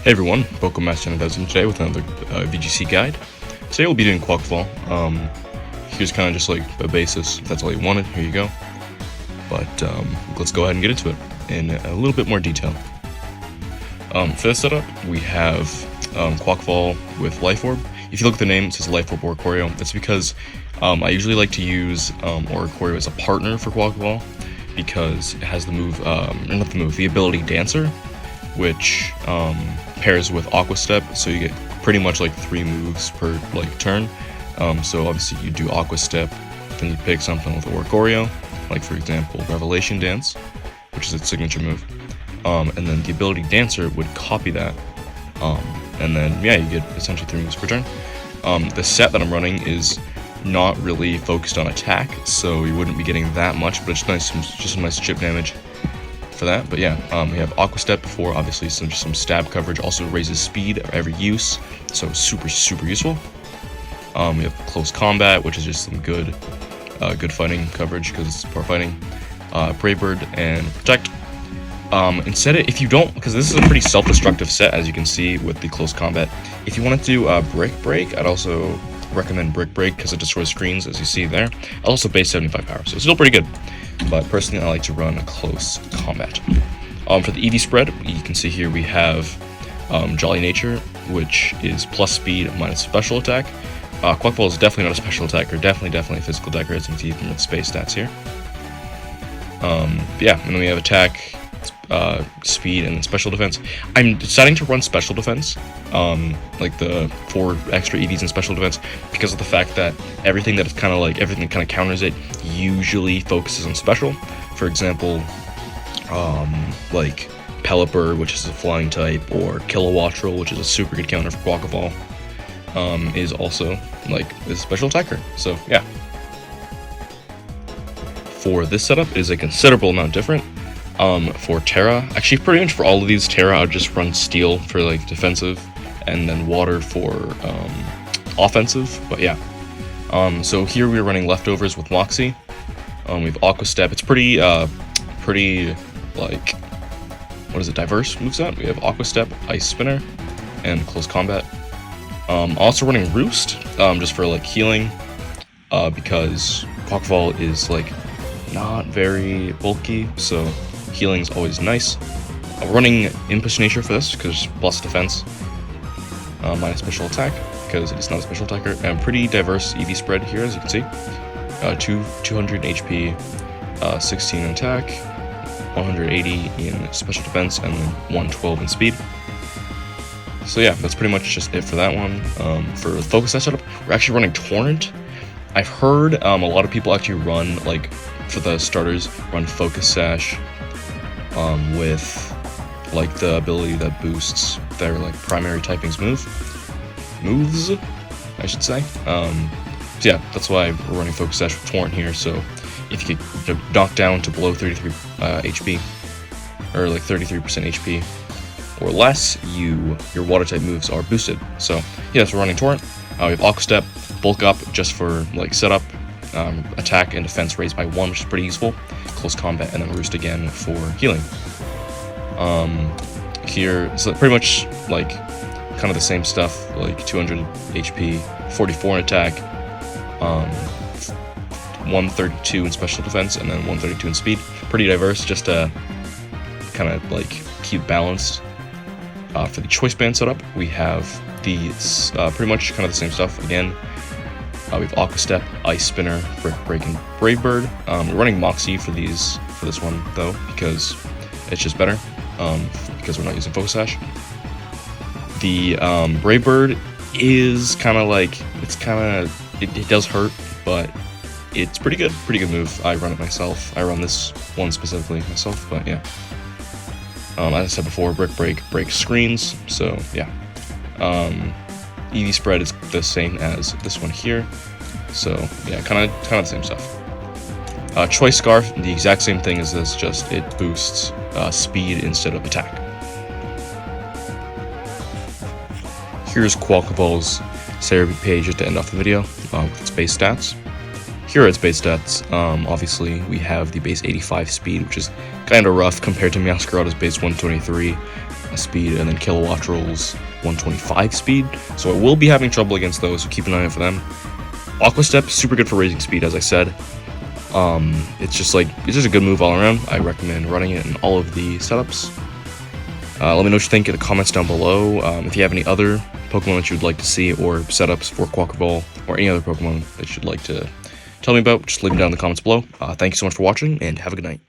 Hey everyone, Pokémaster 9000 today with another VGC guide. Today we'll be doing QUAQUAVAL. Here's kind of just like a basis. If that's all you wanted, here you go. But let's go ahead and get into it in a little bit more detail. For this setup, we have QUAQUAVAL with Life Orb. If you look at the name, it says Life Orb Oricorio. That's because I usually like to use Oricorio as a partner for QUAQUAVAL because it has the move, the ability Dancer, which pairs with Aqua Step, so you get pretty much like 3 moves per turn. So obviously you do Aqua Step, then you pick something with Oricorio, like for example Revelation Dance, which is its signature move, and then the ability Dancer would copy that, and then yeah, you get essentially 3 moves per turn. The set that I'm running is not really focused on attack, so you wouldn't be getting that much, but it's nice, just some nice chip damage for that. But yeah, we have Aqua Step for obviously some stab coverage, also raises speed of every use, so super useful. We have Close Combat, which is just some good fighting coverage because it's power fighting. Brave Bird and Protect. Instead of, if you don't, because this is a pretty self-destructive set as you can see with the Close Combat, if you want to do Brick Break, I'd also recommend Brick Break because it destroys screens as you see there. Also base 75 power, so it's still pretty good. But personally, I like to run Close Combat. For the EV spread, you can see here we have Jolly Nature, which is plus speed minus special attack. QUAQUAVAL is definitely not a special attacker, definitely a physical attacker, as you can see from the space stats here. Yeah, and then we have attack, speed, and then special defense. I'm deciding to run special defense, like the 4 extra EVs in special defense, because of the fact that everything that counters it usually focuses on special. For example, like Pelipper, which is a flying type, or Kilowattrel, which is a super good counter for QUAQUAVAL, is also like a special attacker. So yeah. For this setup, it is a considerable amount different. For Terra, actually pretty much for all of these Terra, I would just run Steel for like defensive, and then Water for offensive. But yeah, so here we're running Leftovers with Moxie. We have Aqua Step. It's pretty like, what is it, diverse moveset. We have Aqua Step, Ice Spinner, and Close Combat. Also running Roost, just for like healing, because QUAQUAVAL is like not very bulky, so healing is always nice. Running Impish Nature for this because plus defense, minus special attack because it's not a special attacker, and pretty diverse EV spread here as you can see. 200 HP, 16 in attack, 180 in special defense, and then 112 in speed. So yeah, that's pretty much just it for that one. For the focus sash setup, we're actually running Torrent. I've heard a lot of people actually run, like, for the starters, run Focus Sash with like the ability that boosts their like primary typings moves, I should say. So yeah, that's why we're running Focus Sash with Torrent here. So if you get knocked down to below 33 HP, or like 33% HP or less, your water type moves are boosted. So yeah, so we're running Torrent. We have Aqua Step, Bulk Up just for like setup, attack and defense raised by 1, which is pretty useful. Close Combat, and then Roost again for healing. Here, so pretty much like kind of the same stuff, like 200 HP, 44 in attack, 132 in special defense, and then 132 in speed. Pretty diverse, just to kind of like keep balanced. For the Choice Band setup, we have the pretty much kind of the same stuff again. We have Aqua Step, Ice Spinner, Brick Break, and Brave Bird. We're running Moxie for this one though, because it's just better, because we're not using Focus Sash. The Brave Bird is kind of like, it does hurt, but it's pretty good move. I run it myself. I run this one specifically myself, but yeah. As I said before, Brick Break breaks screens, so yeah. EV spread is the same as this one here, so yeah, kind of the same stuff. Choice Scarf, the exact same thing as this, just it boosts speed instead of attack. Here's QUAQUAVAL's therapy page to end off the video with its base stats. Here are its base stats. Obviously, we have the base 85 speed, which is kind of rough compared to Meowscarada's base 123. speed, and then Kilowattrel's 125 speed. So I will be having trouble against those, so keep an eye out for them. Aqua Step, super good for raising speed, as I said. It's just a good move all around. I recommend running it in all of the setups. Let me know what you think in the comments down below. If you have any other Pokemon that you would like to see, or setups for QUAQUAVAL, or any other Pokemon that you'd like to tell me about, just leave them down in the comments below. Thank you so much for watching, and have a good night.